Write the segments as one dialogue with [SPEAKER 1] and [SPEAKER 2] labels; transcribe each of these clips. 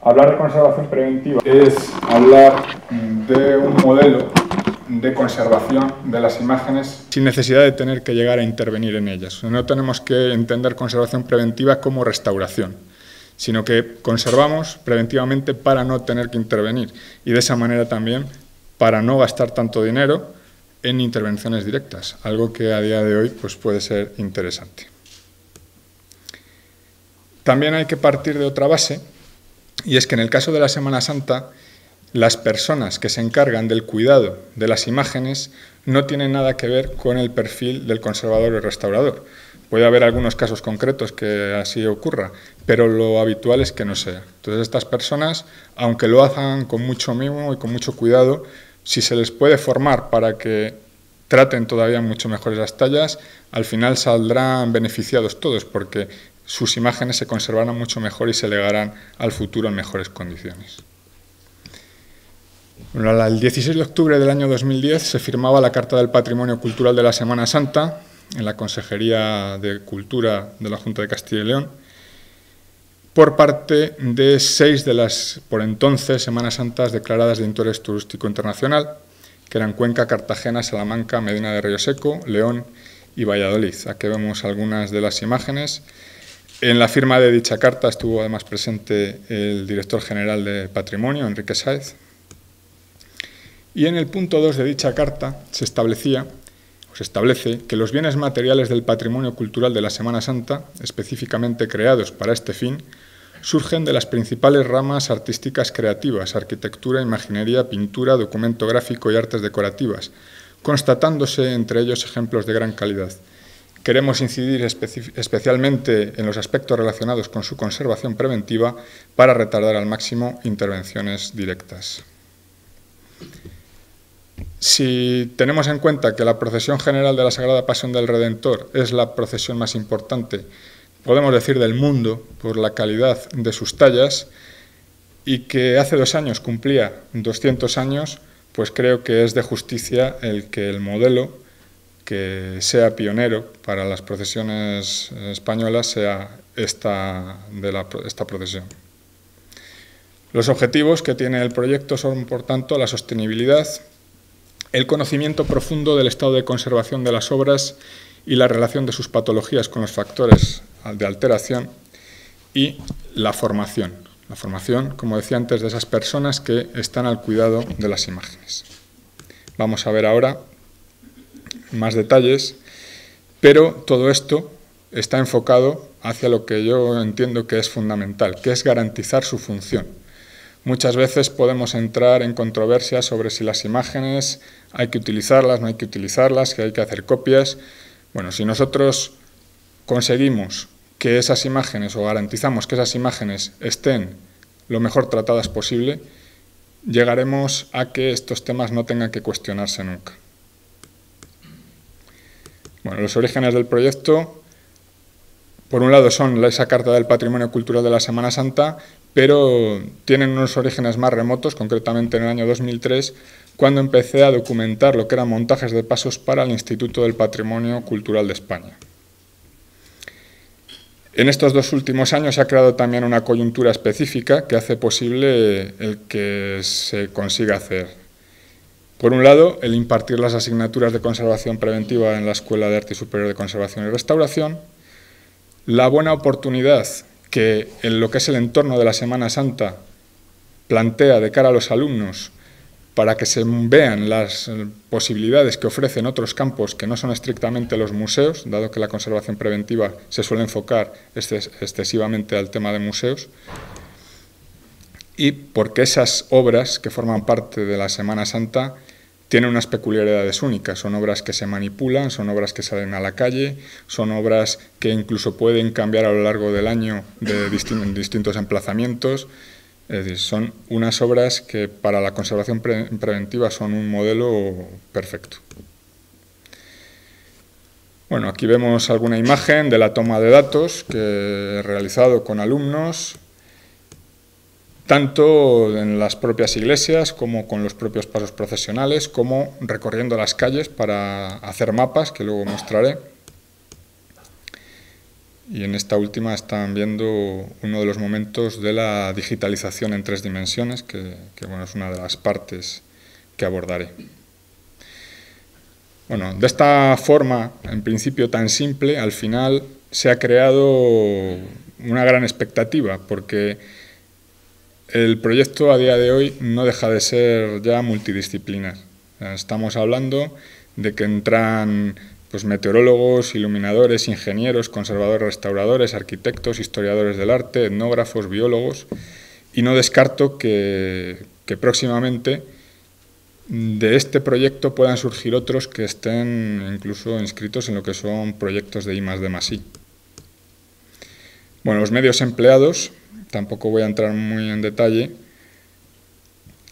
[SPEAKER 1] Hablar de conservación preventiva es hablar de un modelo de conservación de las imágenes sin necesidad de tener que llegar a intervenir en ellas. No tenemos que entender conservación preventiva como restauración, sino que conservamos preventivamente para no tener que intervenir y de esa manera también para no gastar tanto dinero en intervenciones directas, algo que a día de hoy pues, puede ser interesante. También hay que partir de otra base, y es que en el caso de la Semana Santa, las personas que se encargan del cuidado de las imágenes no tienen nada que ver con el perfil del conservador o restaurador. Puede haber algunos casos concretos que así ocurra, pero lo habitual es que no sea. Entonces estas personas, aunque lo hagan con mucho mimo y con mucho cuidado, si se les puede formar para que traten todavía mucho mejor las tallas, al final saldrán beneficiados todos, porque sus imágenes se conservarán mucho mejor y se legarán al futuro en mejores condiciones. Bueno, el 16 de octubre del año 2010 se firmaba la Carta del Patrimonio Cultural de la Semana Santa en la Consejería de Cultura de la Junta de Castilla y León por parte de 6 de las, por entonces, Semanas Santas declaradas de interés turístico internacional, que eran Cuenca, Cartagena, Salamanca, Medina de Río Seco, León y Valladolid. Aquí vemos algunas de las imágenes. En la firma de dicha carta estuvo además presente el director general de Patrimonio, Enrique Sáez. Y en el punto 2 de dicha carta se establece que los bienes materiales del patrimonio cultural de la Semana Santa, específicamente creados para este fin, surgen de las principales ramas artísticas creativas, arquitectura, imaginería, pintura, documento gráfico y artes decorativas, constatándose entre ellos ejemplos de gran calidad. Queremos incidir especialmente en los aspectos relacionados con su conservación preventiva para retardar al máximo intervenciones directas. Si tenemos en cuenta que la procesión general de la Sagrada Pasión del Redentor es la procesión más importante, podemos decir, del mundo por la calidad de sus tallas, y que hace 2 años cumplía 200 años, pues creo que es de justicia el que el modelo que sea pionero para las procesiones españolas sea esta procesión. Los objetivos que tiene el proyecto son, por tanto, la sostenibilidad, el conocimiento profundo del estado de conservación de las obras y la relación de sus patologías con los factores de alteración, y la formación. La formación, como decía antes, de esas personas que están al cuidado de las imágenes. Vamos a ver ahora más detalles, pero todo esto está enfocado hacia lo que yo entiendo que es fundamental, que es garantizar su función. Muchas veces podemos entrar en controversias sobre si las imágenes hay que utilizarlas, no hay que utilizarlas, que hay que hacer copias. Bueno, si nosotros conseguimos que esas imágenes, o garantizamos que esas imágenes estén lo mejor tratadas posible, llegaremos a que estos temas no tengan que cuestionarse nunca. Bueno, los orígenes del proyecto, por un lado, son esa Carta del Patrimonio Cultural de la Semana Santa, pero tienen unos orígenes más remotos, concretamente en el año 2003, cuando empecé a documentar lo que eran montajes de pasos para el Instituto del Patrimonio Cultural de España. En estos 2 últimos años se ha creado también una coyuntura específica que hace posible el que se consiga hacer. Por un lado, el impartir las asignaturas de conservación preventiva en la Escuela de Arte Superior de Conservación y Restauración, la buena oportunidad que en lo que es el entorno de la Semana Santa plantea de cara a los alumnos para que se vean las posibilidades que ofrecen otros campos que no son estrictamente los museos, dado que la conservación preventiva se suele enfocar excesivamente al tema de museos, y porque esas obras que forman parte de la Semana Santa tienen unas peculiaridades únicas. Son obras que se manipulan, son obras que salen a la calle, son obras que incluso pueden cambiar a lo largo del año de distintos emplazamientos. Es decir, son unas obras que para la conservación preventiva son un modelo perfecto. Bueno, aquí vemos alguna imagen de la toma de datos que he realizado con alumnos, tanto en las propias iglesias como con los propios pasos procesionales, como recorriendo las calles para hacer mapas, que luego mostraré. y en esta última están viendo uno de los momentos de la digitalización en 3 dimensiones, que bueno, es una de las partes que abordaré. Bueno, de esta forma, en principio tan simple, al final se ha creado una gran expectativa, porque el proyecto a día de hoy no deja de ser ya multidisciplinar. Estamos hablando de que entran pues, meteorólogos, iluminadores, ingenieros, conservadores, restauradores, arquitectos, historiadores del arte, etnógrafos, biólogos, y no descarto que próximamente de este proyecto puedan surgir otros que estén incluso inscritos en lo que son proyectos de I+D+I. Bueno, los medios empleados, tampoco voy a entrar muy en detalle.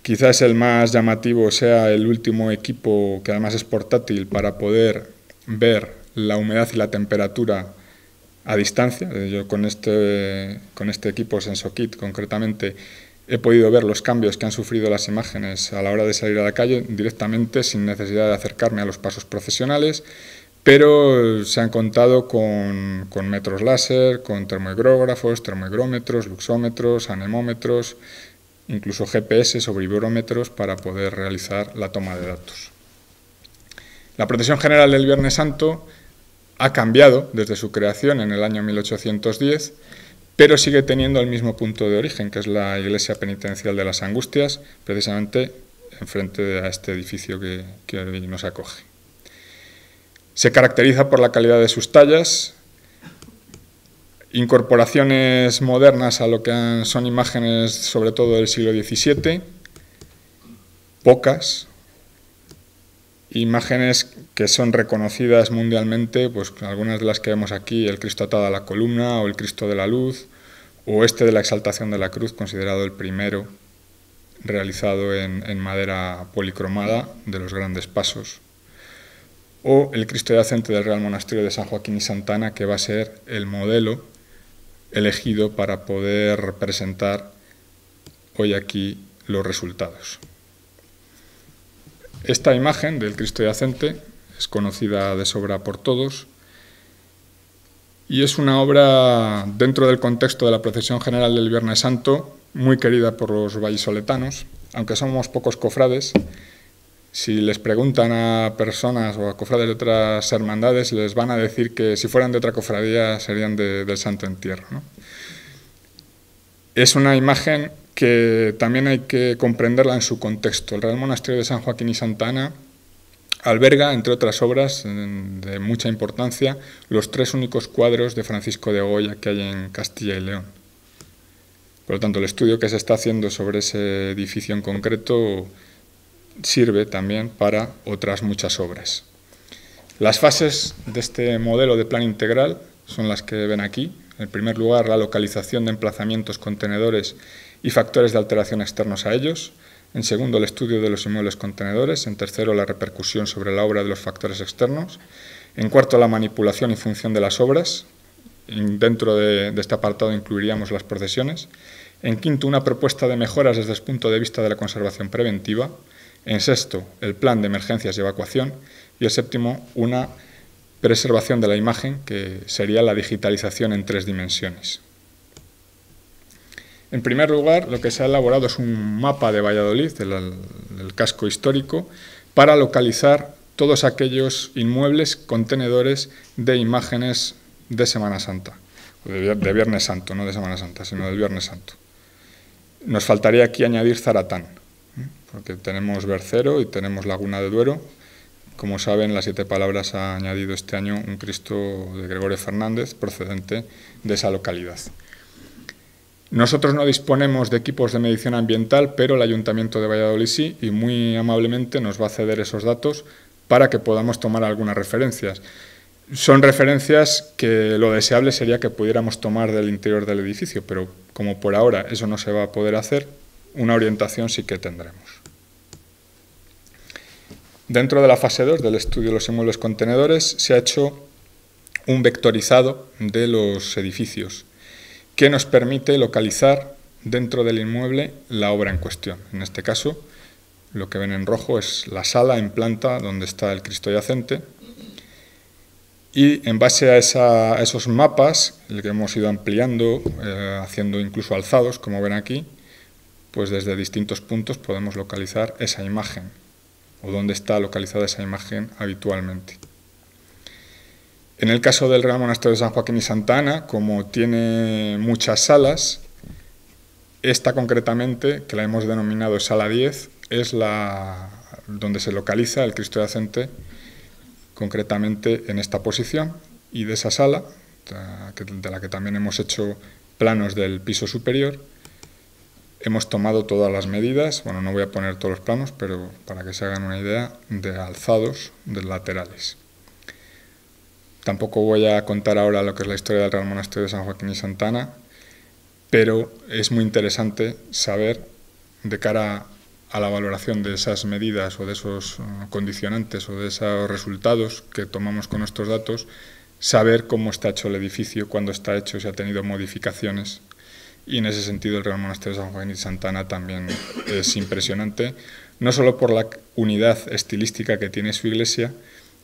[SPEAKER 1] Quizás el más llamativo sea el último equipo, que además es portátil, para poder ver la humedad y la temperatura a distancia. Yo con este equipo SensoKit concretamente he podido ver los cambios que han sufrido las imágenes a la hora de salir a la calle directamente, sin necesidad de acercarme a los pasos profesionales, pero se han contado con metros láser, con termohigrógrafos, termohigrómetros, luxómetros, anemómetros, incluso GPS sobre vibrómetros para poder realizar la toma de datos. La procesión general del Viernes Santo ha cambiado desde su creación en el año 1810, pero sigue teniendo el mismo punto de origen, que es la iglesia penitencial de las Angustias, precisamente enfrente a este edificio que hoy nos acoge. Se caracteriza por la calidad de sus tallas, incorporaciones modernas a lo que son imágenes sobre todo del siglo XVII, pocas, imágenes que son reconocidas mundialmente, pues algunas de las que vemos aquí, el Cristo atado a la columna o el Cristo de la Luz, o este de la Exaltación de la Cruz, considerado el primero realizado en madera policromada de los Grandes Pasos, o el Cristo yacente del Real Monasterio de San Joaquín y Santa Ana, que va a ser el modelo elegido para poder presentar hoy aquí los resultados. Esta imagen del Cristo yacente es conocida de sobra por todos y es una obra dentro del contexto de la procesión general del Viernes Santo, muy querida por los vallisoletanos, aunque somos pocos cofrades. Si les preguntan a personas o a cofrades de otras hermandades, les van a decir que si fueran de otra cofradía serían del Santo Entierro, ¿no? Es una imagen que también hay que comprenderla en su contexto. El Real Monasterio de San Joaquín y Santa Ana alberga, entre otras obras de mucha importancia, los 3 únicos cuadros de Francisco de Goya que hay en Castilla y León. Por lo tanto, el estudio que se está haciendo sobre ese edificio en concreto sirve también para otras muchas obras. Las fases de este modelo de plan integral son las que ven aquí. En primer lugar, la localización de emplazamientos, contenedores y factores de alteración externos a ellos. En segundo, el estudio de los inmuebles contenedores. En tercero, la repercusión sobre la obra de los factores externos. En cuarto, la manipulación y función de las obras. Dentro de este apartado incluiríamos las procesiones. En quinto, una propuesta de mejoras desde el punto de vista de la conservación preventiva. En sexto, el plan de emergencias y evacuación. Y el séptimo, una preservación de la imagen, que sería la digitalización en 3 dimensiones. En primer lugar, lo que se ha elaborado es un mapa de Valladolid, del casco histórico, para localizar todos aquellos inmuebles, contenedores de imágenes de Semana Santa, de Viernes Santo, no de Semana Santa, sino del Viernes Santo. Nos faltaría aquí añadir Zaratán, porque tenemos Bercero y tenemos Laguna de Duero. Como saben, las 7 Palabras ha añadido este año un Cristo de Gregorio Fernández procedente de esa localidad. Nosotros no disponemos de equipos de medición ambiental, pero el Ayuntamiento de Valladolid sí, y muy amablemente nos va a ceder esos datos para que podamos tomar algunas referencias. Son referencias que lo deseable sería que pudiéramos tomar del interior del edificio, pero como por ahora eso no se va a poder hacer, una orientación sí que tendremos. Dentro de la fase 2 del estudio de los inmuebles contenedores se ha hecho un vectorizado de los edificios que nos permite localizar dentro del inmueble la obra en cuestión. En este caso, lo que ven en rojo es la sala en planta donde está el Cristo yacente. Y en base a esos mapas, el que hemos ido ampliando, haciendo incluso alzados, como ven aquí, pues desde distintos puntos podemos localizar esa imagen, o dónde está localizada esa imagen habitualmente. En el caso del Real Monasterio de San Joaquín y Santa Ana, como tiene muchas salas, esta concretamente, que la hemos denominado Sala 10, es donde se localiza el Cristo Yacente, concretamente en esta posición, y de esa sala, de la que también hemos hecho planos del piso superior, hemos tomado todas las medidas, bueno, no voy a poner todos los planos, pero para que se hagan una idea, de alzados de laterales. Tampoco voy a contar ahora lo que es la historia del Real Monasterio de San Joaquín y Santa Ana, pero es muy interesante saber, de cara a la valoración de esas medidas o de esos condicionantes o de esos resultados que tomamos con nuestros datos, saber cómo está hecho el edificio, cuándo está hecho, si ha tenido modificaciones. Y en ese sentido el Real Monasterio de San Joaquín y Santa Ana también es impresionante, no solo por la unidad estilística que tiene su iglesia,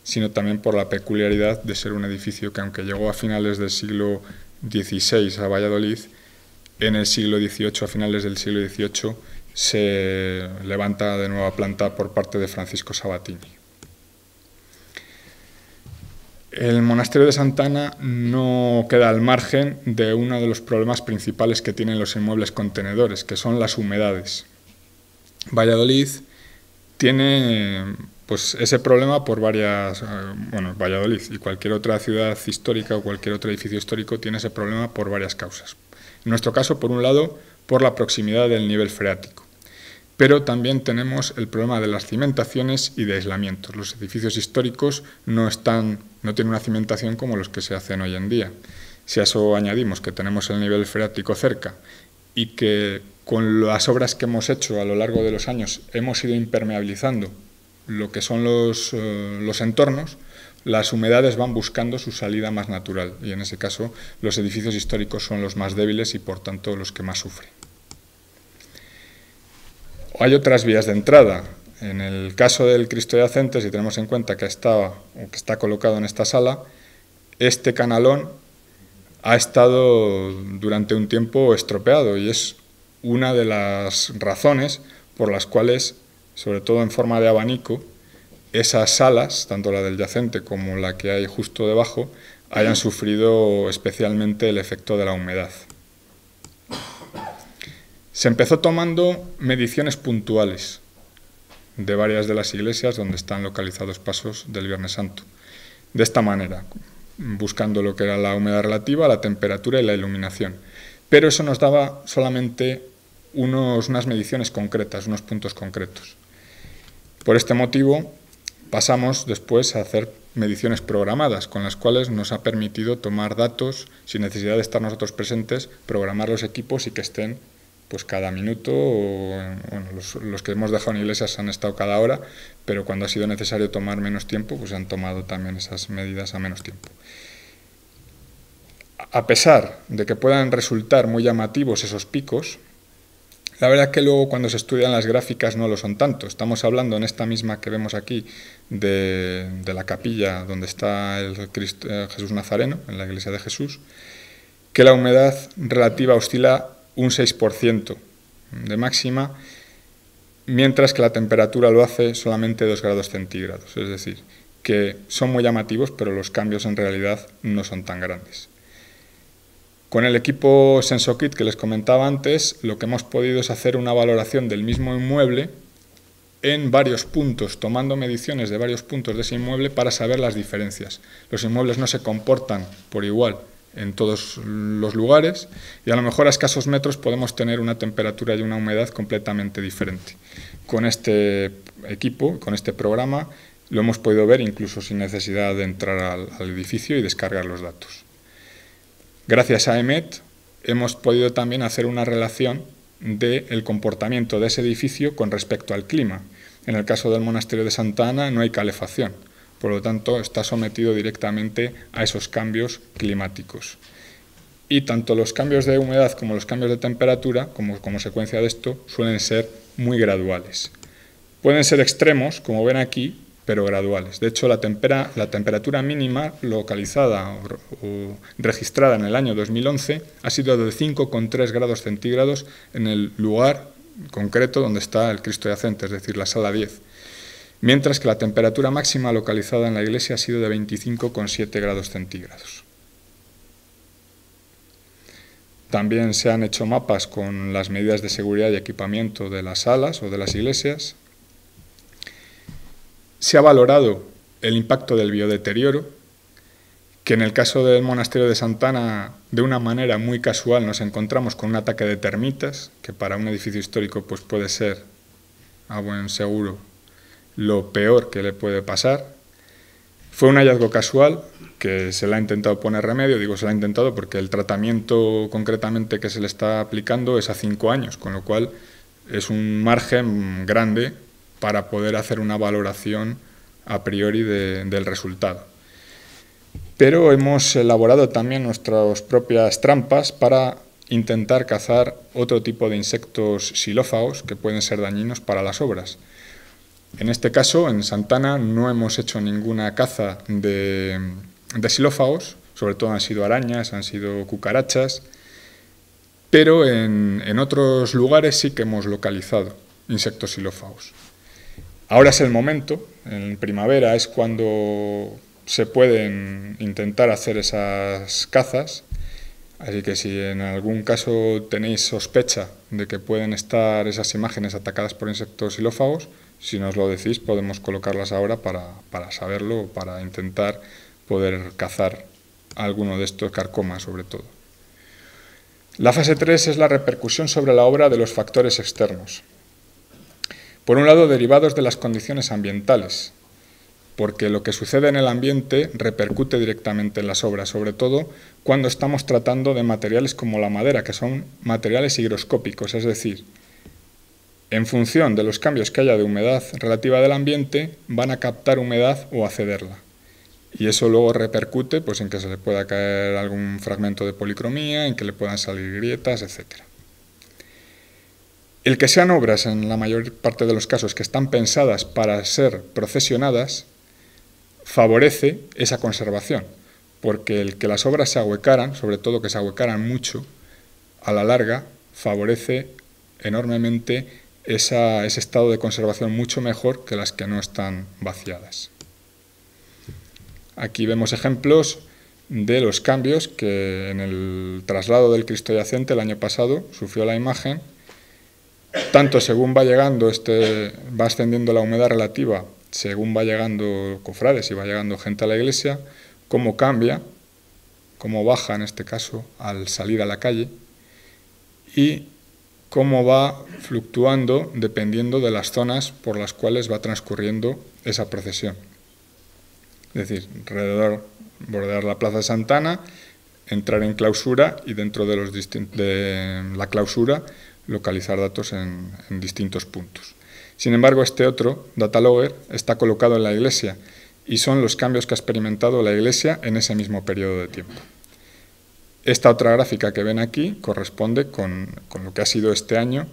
[SPEAKER 1] sino también por la peculiaridad de ser un edificio que, aunque llegó a finales del siglo XVI a Valladolid, en el siglo XVIII, a finales del siglo XVIII, se levanta de nueva planta por parte de Francisco Sabatini. El monasterio de Santa Ana no queda al margen de uno de los problemas principales que tienen los inmuebles contenedores, que son las humedades. Valladolid tiene pues ese problema por varias... Valladolid y cualquier otra ciudad histórica o cualquier otro edificio histórico tiene ese problema por varias causas. En nuestro caso, por un lado, por la proximidad del nivel freático. Pero también tenemos el problema de las cimentaciones y de aislamientos. Los edificios históricos no tienen una cimentación como los que se hacen hoy en día. Si a eso añadimos que tenemos el nivel freático cerca y que con las obras que hemos hecho a lo largo de los años hemos ido impermeabilizando lo que son los entornos, las humedades van buscando su salida más natural y en ese caso los edificios históricos son los más débiles y por tanto los que más sufren. Hay otras vías de entrada. En el caso del Cristo Yacente, si tenemos en cuenta que está colocado en esta sala, este canalón ha estado durante un tiempo estropeado y es una de las razones por las cuales, sobre todo en forma de abanico, esas salas, tanto la del yacente como la que hay justo debajo, hayan sufrido especialmente el efecto de la humedad. Se empezó tomando mediciones puntuales de varias de las iglesias donde están localizados pasos del Viernes Santo. De esta manera, buscando lo que era la humedad relativa, la temperatura y la iluminación. Pero eso nos daba solamente unas mediciones concretas, unos puntos concretos. Por este motivo, pasamos después a hacer mediciones programadas, con las cuales nos ha permitido tomar datos sin necesidad de estar nosotros presentes, programar los equipos y que estén pues cada minuto, los que hemos dejado en iglesias han estado cada hora, pero cuando ha sido necesario tomar menos tiempo, pues han tomado también esas medidas a menos tiempo. A pesar de que puedan resultar muy llamativos esos picos, la verdad es que luego cuando se estudian las gráficas no lo son tanto. Estamos hablando en esta misma que vemos aquí de la capilla donde está el Jesús Nazareno, en la iglesia de Jesús, que la humedad relativa oscila un 6% de máxima, mientras que la temperatura lo hace solamente 2 grados centígrados. Es decir, que son muy llamativos, pero los cambios en realidad no son tan grandes. Con el equipo SensoKit que les comentaba antes, lo que hemos podido es hacer una valoración del mismo inmueble en varios puntos, tomando mediciones de varios puntos de ese inmueble para saber las diferencias. Los inmuebles no se comportan por igual en todos los lugares y a lo mejor a escasos metros podemos tener una temperatura y una humedad completamente diferente. Con este equipo, con este programa, lo hemos podido ver incluso sin necesidad de entrar al edificio y descargar los datos. Gracias a EMET hemos podido también hacer una relación del comportamiento de ese edificio con respecto al clima. En el caso del monasterio de Santa Ana no hay calefacción, por lo tanto está sometido directamente a esos cambios climáticos. Y tanto los cambios de humedad como los cambios de temperatura, como consecuencia de esto, suelen ser muy graduales. Pueden ser extremos, como ven aquí, pero graduales. De hecho, la temperatura mínima localizada o registrada en el año 2011 ha sido de 5,3 grados centígrados en el lugar concreto donde está el Cristo yacente, es decir, la sala 10, mientras que la temperatura máxima localizada en la iglesia ha sido de 25,7 grados centígrados. También se han hecho mapas con las medidas de seguridad y equipamiento de las salas o de las iglesias. Se ha valorado el impacto del biodeterioro, que en el caso del monasterio de Santa Ana, de una manera muy casual, nos encontramos con un ataque de termitas, que para un edificio histórico pues puede ser, a buen seguro, lo peor que le puede pasar. Fue un hallazgo casual que se le ha intentado poner remedio, digo se le ha intentado porque el tratamiento concretamente que se le está aplicando es a 5 años, con lo cual es un margen grande para poder hacer una valoración a priori del resultado. Pero hemos elaborado también nuestras propias trampas para intentar cazar otro tipo de insectos xilófagos que pueden ser dañinos para las obras. En este caso, en Santa Ana, no hemos hecho ninguna caza de xilófagos, sobre todo han sido arañas, han sido cucarachas, pero en otros lugares sí que hemos localizado insectos xilófagos. Ahora es el momento, en primavera es cuando se pueden intentar hacer esas cazas, así que si en algún caso tenéis sospecha de que pueden estar esas imágenes atacadas por insectos xilófagos, si nos lo decís podemos colocarlas ahora para saberlo, para intentar poder cazar alguno de estos carcomas sobre todo. La fase 3 es la repercusión sobre la obra de los factores externos. Por un lado, derivados de las condiciones ambientales, porque lo que sucede en el ambiente repercute directamente en las obras, sobre todo cuando estamos tratando de materiales como la madera, que son materiales higroscópicos, es decir, en función de los cambios que haya de humedad relativa del ambiente, van a captar humedad o a cederla. Y eso luego repercute pues, en que se le pueda caer algún fragmento de policromía, en que le puedan salir grietas, etc. El que sean obras, en la mayor parte de los casos, que están pensadas para ser procesionadas, favorece esa conservación, porque el que las obras se ahuecaran, sobre todo que se ahuecaran mucho, a la larga favorece enormemente ese estado de conservación mucho mejor que las que no están vaciadas. Aquí vemos ejemplos de los cambios que en el traslado del Cristo yacente el año pasado sufrió la imagen, tanto según va llegando, va ascendiendo la humedad relativa, según va llegando cofrades y va llegando gente a la iglesia, cómo cambia, cómo baja en este caso al salir a la calle y cómo va fluctuando dependiendo de las zonas por las cuales va transcurriendo esa procesión. Es decir, bordear la plaza de Santa Ana, entrar en clausura y dentro de la clausura localizar datos en distintos puntos. Sin embargo, este otro, Datalogger, está colocado en la iglesia y son los cambios que ha experimentado la iglesia en ese mismo periodo de tiempo. Esta otra gráfica que ven aquí corresponde con lo que ha sido este año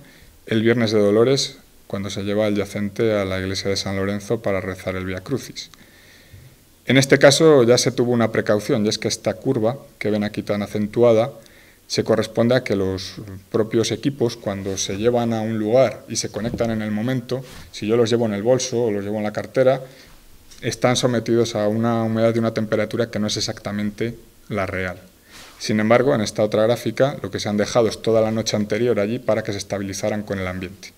[SPEAKER 1] el Viernes de Dolores, cuando se lleva el yacente a la iglesia de San Lorenzo para rezar el Vía Crucis. En este caso ya se tuvo una precaución, y es que esta curva que ven aquí tan acentuada se corresponde a que los propios equipos, cuando se llevan a un lugar y se conectan en el momento, si yo los llevo en el bolso o los llevo en la cartera, están sometidos a una humedad y una temperatura que no es exactamente la real. Sin embargo, en esta otra gráfica, lo que se han dejado es toda la noche anterior allí para que se estabilizaran con el ambiente.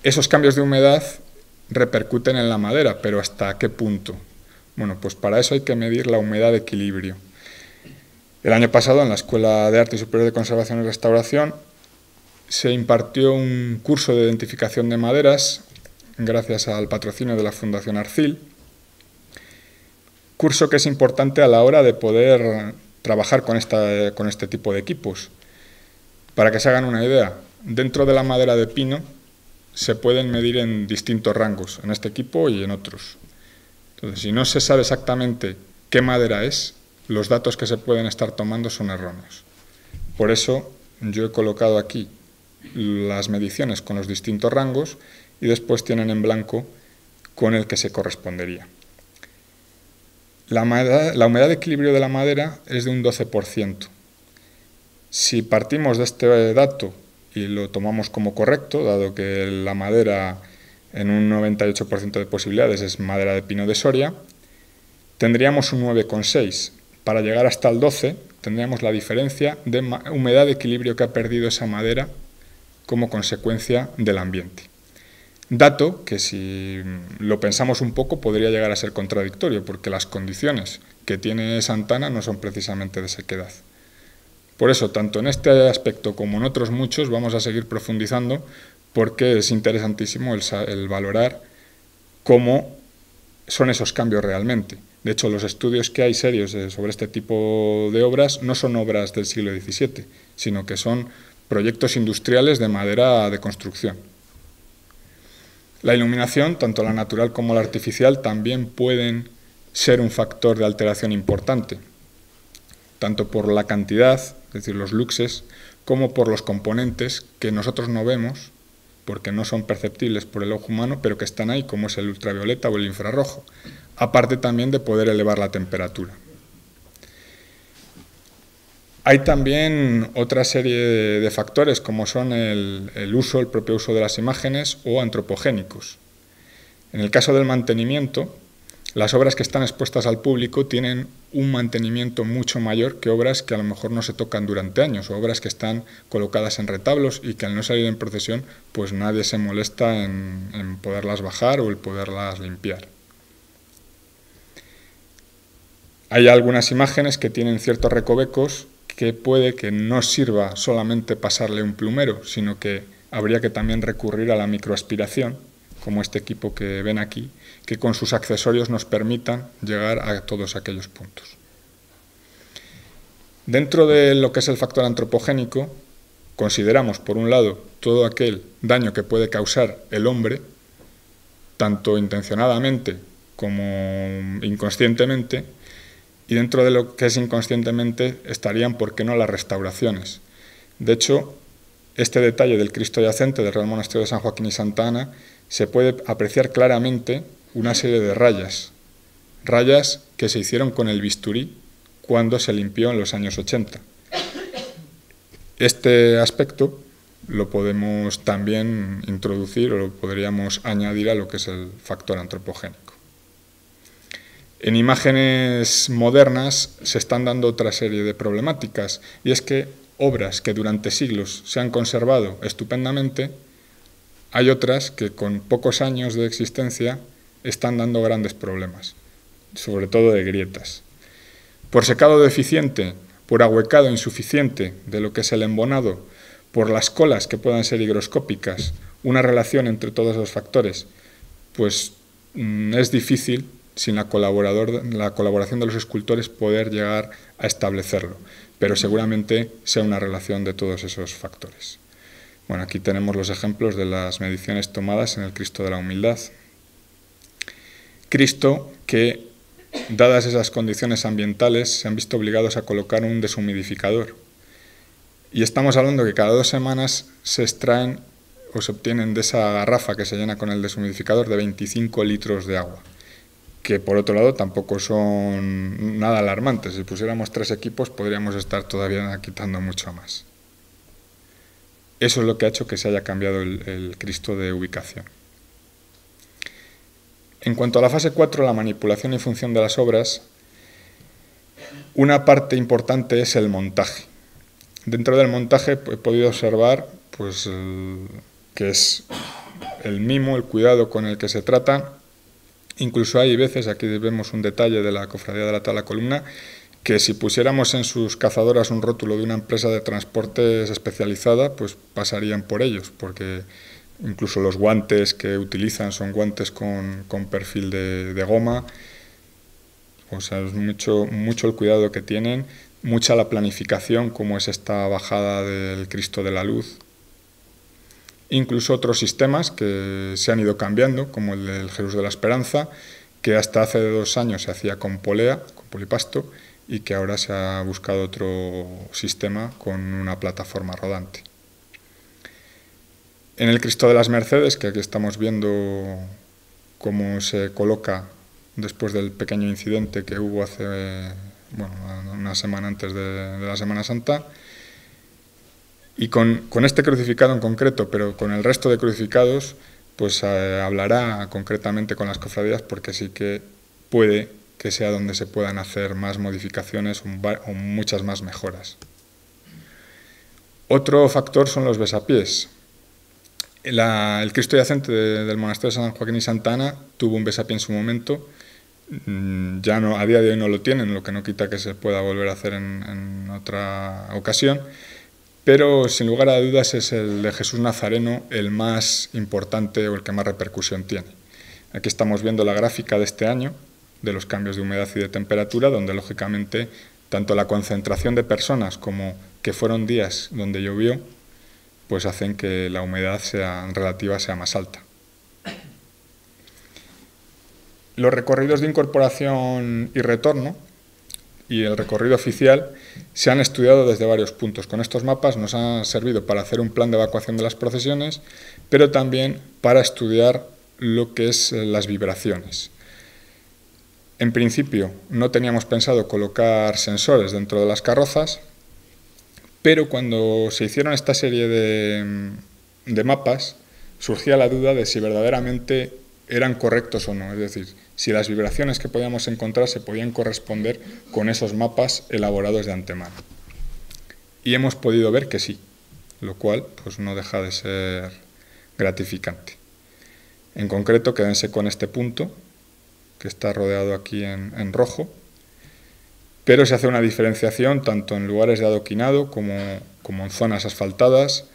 [SPEAKER 1] Esos cambios de humedad repercuten en la madera, pero ¿hasta qué punto? Bueno, pues para eso hay que medir la humedad de equilibrio. El año pasado, en la Escuela de Arte Superior de Conservación y Restauración, se impartió un curso de identificación de maderas, gracias al patrocinio de la Fundación Arcil, curso que es importante a la hora de poder trabajar con este tipo de equipos. Para que se hagan una idea, dentro de la madera de pino se pueden medir en distintos rangos, en este equipo y en otros. Entonces, si no se sabe exactamente qué madera es, los datos que se pueden estar tomando son erróneos. Por eso yo he colocado aquí las mediciones con los distintos rangos y después tienen en blanco con el que se correspondería. La humedad de equilibrio de la madera es de un 12%. Si partimos de este dato y lo tomamos como correcto, dado que la madera en un 98% de posibilidades es madera de pino de Soria, tendríamos un 9,6. Para llegar hasta el 12 tendríamos la diferencia de humedad de equilibrio que ha perdido esa madera como consecuencia del ambiente. Dato que, si lo pensamos un poco, podría llegar a ser contradictorio, porque las condiciones que tiene Santana no son precisamente de sequedad. Por eso, tanto en este aspecto como en otros muchos, vamos a seguir profundizando, porque es interesantísimo el valorar cómo son esos cambios realmente. De hecho, los estudios que hay serios sobre este tipo de obras no son obras del siglo XVII, sino que son proyectos industriales de madera de construcción. La iluminación, tanto la natural como la artificial, también pueden ser un factor de alteración importante, tanto por la cantidad, es decir, los luxes, como por los componentes que nosotros no vemos, porque no son perceptibles por el ojo humano, pero que están ahí, como es el ultravioleta o el infrarrojo, aparte también de poder elevar la temperatura. Hay también otra serie de factores, como son el propio uso de las imágenes o antropogénicos. En el caso del mantenimiento, las obras que están expuestas al público tienen un mantenimiento mucho mayor que obras que a lo mejor no se tocan durante años, o obras que están colocadas en retablos y que al no salir en procesión, pues nadie se molesta en poderlas bajar o el poderlas limpiar. Hay algunas imágenes que tienen ciertos recovecos que puede que no sirva solamente pasarle un plumero, sino que habría que también recurrir a la microaspiración, como este equipo que ven aquí, que con sus accesorios nos permitan llegar a todos aquellos puntos. Dentro de lo que es el factor antropogénico, consideramos, por un lado, todo aquel daño que puede causar el hombre, tanto intencionadamente como inconscientemente, y dentro de lo que es inconscientemente estarían, ¿por qué no?, las restauraciones. De hecho, este detalle del Cristo yacente del Real Monasterio de San Joaquín y Santa Ana se puede apreciar claramente una serie de rayas que se hicieron con el bisturí cuando se limpió en los años 80. Este aspecto lo podemos también introducir o lo podríamos añadir a lo que es el factor antropogénico. En imágenes modernas se están dando otra serie de problemáticas, y es que obras que durante siglos se han conservado estupendamente, hay otras que con pocos años de existencia están dando grandes problemas, sobre todo de grietas. Por secado deficiente, por ahuecado insuficiente de lo que es el embonado, por las colas que puedan ser higroscópicas, una relación entre todos los factores, pues es difícil, sin la colaboración de los escultores, poder llegar a establecerlo, pero seguramente sea una relación de todos esos factores. Bueno, aquí tenemos los ejemplos de las mediciones tomadas en el Cristo de la Humildad. Cristo que, dadas esas condiciones ambientales, se han visto obligados a colocar un deshumidificador. Y estamos hablando que cada 2 semanas se extraen o se obtienen de esa garrafa que se llena con el deshumidificador de 25 litros de agua, que por otro lado tampoco son nada alarmantes. Si pusiéramos 3 equipos podríamos estar todavía quitando mucho más. Eso es lo que ha hecho que se haya cambiado el Cristo de ubicación. En cuanto a la fase 4, la manipulación y función de las obras, una parte importante es el montaje. Dentro del montaje he podido observar pues, que es el mimo, el cuidado con el que se trata. Incluso hay veces, aquí vemos un detalle de la Cofradía de la Tabla Columna, que si pusiéramos en sus cazadoras un rótulo de una empresa de transportes especializada, pues pasarían por ellos, porque incluso los guantes que utilizan son guantes con perfil de goma. O sea, es mucho el cuidado que tienen, mucha la planificación, como es esta bajada del Cristo de la Luz. Incluso otros sistemas que se han ido cambiando, como el del Jesús de la Esperanza, que hasta hace 2 años se hacía con polea, con polipasto, y que ahora se ha buscado otro sistema con una plataforma rodante. En el Cristo de las Mercedes, que aquí estamos viendo cómo se coloca después del pequeño incidente que hubo hace una semana antes de la Semana Santa. Y con este crucificado en concreto, pero con el resto de crucificados, pues hablará concretamente con las cofradías, porque sí que puede que sea donde se puedan hacer más modificaciones o muchas más mejoras. Otro factor son los besapiés. El Cristo yacente del monasterio de San Joaquín y Santa Ana tuvo un besapié en su momento. Ya no, a día de hoy no lo tienen, lo que no quita que se pueda volver a hacer en otra ocasión. Pero sin lugar a dudas es el de Jesús Nazareno el más importante o el que más repercusión tiene. Aquí estamos viendo la gráfica de este año, de los cambios de humedad y de temperatura, donde lógicamente tanto la concentración de personas como que fueron días donde llovió, pues hacen que la humedad relativa sea más alta. Los recorridos de incorporación y retorno y el recorrido oficial se han estudiado desde varios puntos. Con estos mapas nos han servido para hacer un plan de evacuación de las procesiones, pero también para estudiar lo que es las vibraciones. En principio no teníamos pensado colocar sensores dentro de las carrozas, pero cuando se hicieron esta serie de mapas surgía la duda de si verdaderamente eran correctos o no, es decir, si las vibraciones que podíamos encontrar se podían corresponder con esos mapas elaborados de antemano. Y hemos podido ver que sí, lo cual pues no deja de ser gratificante. En concreto, quédense con este punto, que está rodeado aquí en rojo, pero se hace una diferenciación tanto en lugares de adoquinado como en zonas asfaltadas,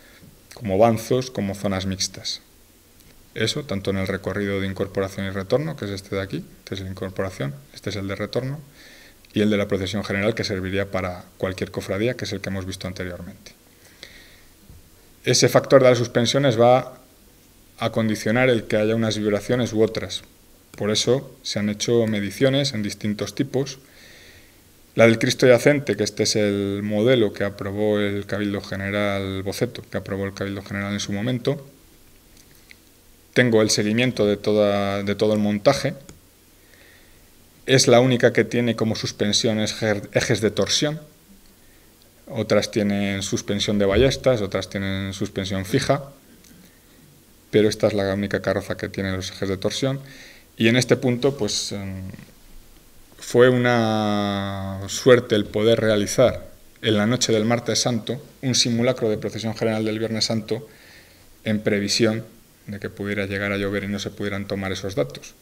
[SPEAKER 1] como banzos, como zonas mixtas. Eso, tanto en el recorrido de incorporación y retorno, que es este de aquí, este es el de incorporación, este es el de retorno, y el de la procesión general, que serviría para cualquier cofradía, que es el que hemos visto anteriormente. Ese factor de las suspensiones va a condicionar el que haya unas vibraciones u otras. Por eso se han hecho mediciones en distintos tipos. La del Cristo yacente, que este es el modelo que aprobó el Cabildo General, boceto, que aprobó el Cabildo General en su momento. Tengo el seguimiento de todo el montaje. Es la única que tiene como suspensiones ejes de torsión. Otras tienen suspensión de ballestas, otras tienen suspensión fija. Pero esta es la única carroza que tiene los ejes de torsión. Y en este punto, pues, fue una suerte el poder realizar en la noche del Martes Santo un simulacro de procesión general del Viernes Santo en previsión de que pudiera llegar a llover y no se pudieran tomar esos datos.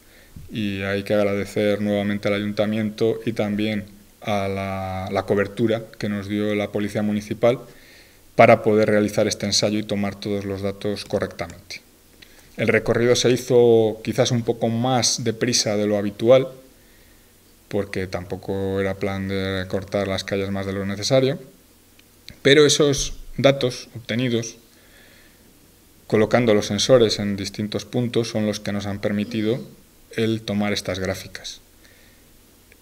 [SPEAKER 1] Y hay que agradecer nuevamente al Ayuntamiento y también a la cobertura que nos dio la Policía Municipal para poder realizar este ensayo y tomar todos los datos correctamente. El recorrido se hizo quizás un poco más deprisa de lo habitual, porque tampoco era plan de cortar las calles más de lo necesario, pero esos datos obtenidos colocando los sensores en distintos puntos son los que nos han permitido el tomar estas gráficas.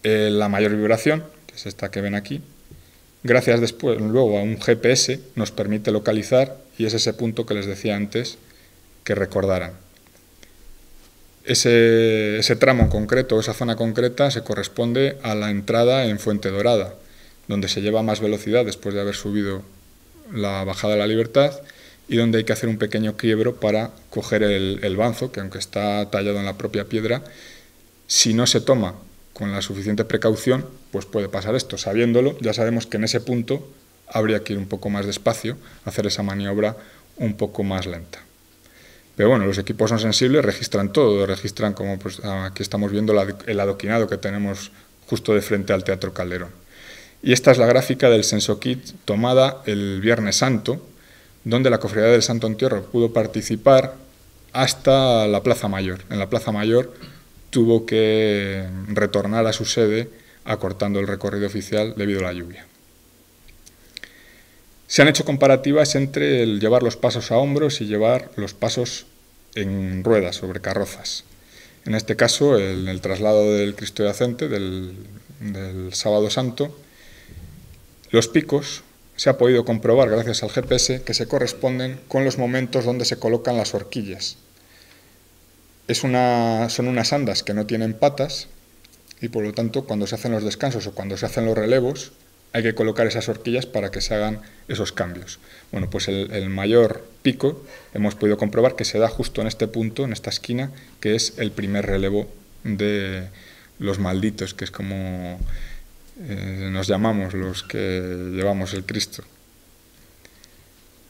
[SPEAKER 1] La mayor vibración, que es esta que ven aquí, gracias luego a un GPS, nos permite localizar, y es ese punto que les decía antes que recordaran. Ese tramo concreto, esa zona concreta, se corresponde a la entrada en Fuente Dorada, donde se lleva más velocidad después de haber subido la bajada de la Libertad, y donde hay que hacer un pequeño quiebro para coger el banzo, que aunque está tallado en la propia piedra, si no se toma con la suficiente precaución, pues puede pasar esto. Sabiéndolo, ya sabemos que en ese punto habría que ir un poco más despacio, hacer esa maniobra un poco más lenta. Pero bueno, los equipos son sensibles, registran todo, registran como pues, aquí estamos viendo el adoquinado que tenemos justo de frente al Teatro Calderón. Y esta es la gráfica del SensoKit tomada el Viernes Santo, donde la Cofradía del Santo Entierro pudo participar hasta la Plaza Mayor. En la Plaza Mayor tuvo que retornar a su sede acortando el recorrido oficial debido a la lluvia. Se han hecho comparativas entre el llevar los pasos a hombros y llevar los pasos en ruedas, sobre carrozas. En este caso, en el traslado del Cristo yacente del Sábado Santo, los picos se ha podido comprobar gracias al GPS que se corresponden con los momentos donde se colocan las horquillas. son unas andas que no tienen patas y por lo tanto cuando se hacen los descansos o cuando se hacen los relevos hay que colocar esas horquillas para que se hagan esos cambios. Bueno, pues el mayor pico hemos podido comprobar que se da justo en este punto, en esta esquina, que es el primer relevo de los malditos, que es como nos llamamos los que llevamos el Cristo,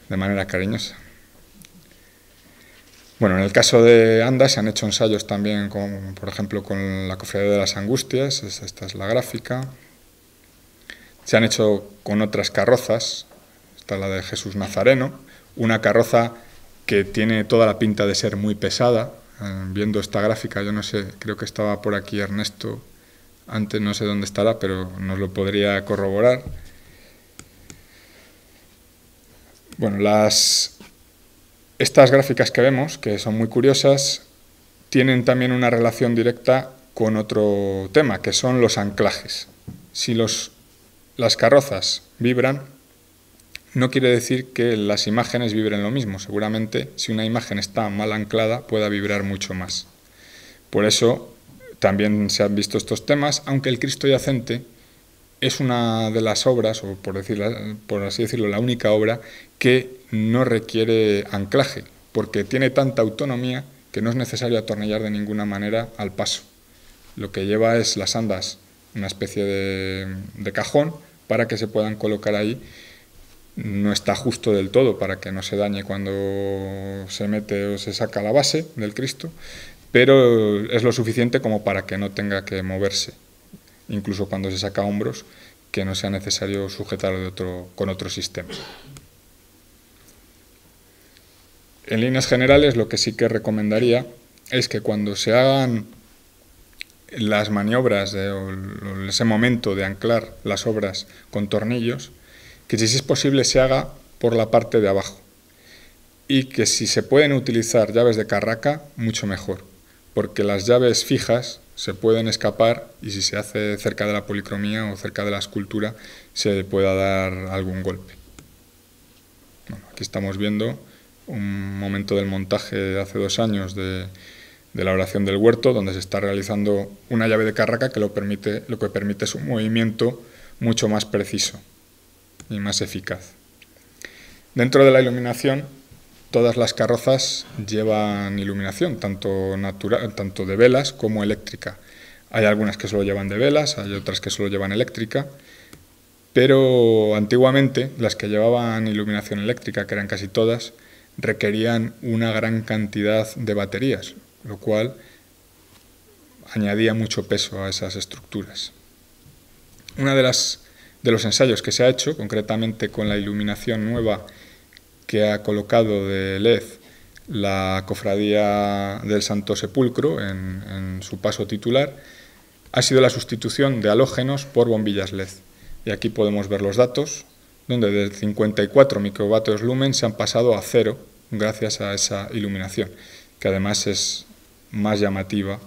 [SPEAKER 1] de manera cariñosa. Bueno, en el caso de andas se han hecho ensayos también, por ejemplo, con la Cofradía de las Angustias, esta es la gráfica. Se han hecho con otras carrozas, esta es la de Jesús Nazareno, una carroza que tiene toda la pinta de ser muy pesada. Viendo esta gráfica, yo no sé, creo que estaba por aquí Ernesto antes, no sé dónde estará, pero nos lo podría corroborar. Bueno, estas gráficas que vemos, que son muy curiosas, tienen también una relación directa con otro tema, que son los anclajes. Si las carrozas vibran, no quiere decir que las imágenes vibren lo mismo. Seguramente, si una imagen está mal anclada, pueda vibrar mucho más. Por eso, también se han visto estos temas, aunque el Cristo yacente es una de las obras, o por así decirlo, la única obra que no requiere anclaje, porque tiene tanta autonomía que no es necesario atornillar de ninguna manera al paso. Lo que lleva es las andas, una especie de cajón para que se puedan colocar ahí. No está justo del todo para que no se dañe cuando se mete o se saca la base del Cristo, pero es lo suficiente como para que no tenga que moverse, incluso cuando se saca hombros, que no sea necesario sujetarlo con otro sistema. En líneas generales, lo que sí que recomendaría es que cuando se hagan las maniobras o ese momento de anclar las obras con tornillos, que si es posible se haga por la parte de abajo y que si se pueden utilizar llaves de carraca, mucho mejor, porque las llaves fijas se pueden escapar y si se hace cerca de la policromía o cerca de la escultura se pueda dar algún golpe. Bueno, aquí estamos viendo un momento del montaje de hace 2 años de la oración del huerto, donde se está realizando una llave de carraca que lo que permite es un movimiento mucho más preciso y más eficaz. Dentro de la iluminación, todas las carrozas llevan iluminación, tanto de velas como eléctrica. Hay algunas que solo llevan de velas, hay otras que solo llevan eléctrica, pero antiguamente las que llevaban iluminación eléctrica, que eran casi todas, requerían una gran cantidad de baterías, lo cual añadía mucho peso a esas estructuras. Una de los ensayos que se ha hecho, concretamente con la iluminación nueva que ha colocado de LED la Cofradía del Santo Sepulcro en su paso titular, ha sido la sustitución de halógenos por bombillas LED. Y aquí podemos ver los datos, donde de 54 microvatios lumen se han pasado a 0 gracias a esa iluminación, que además es más llamativa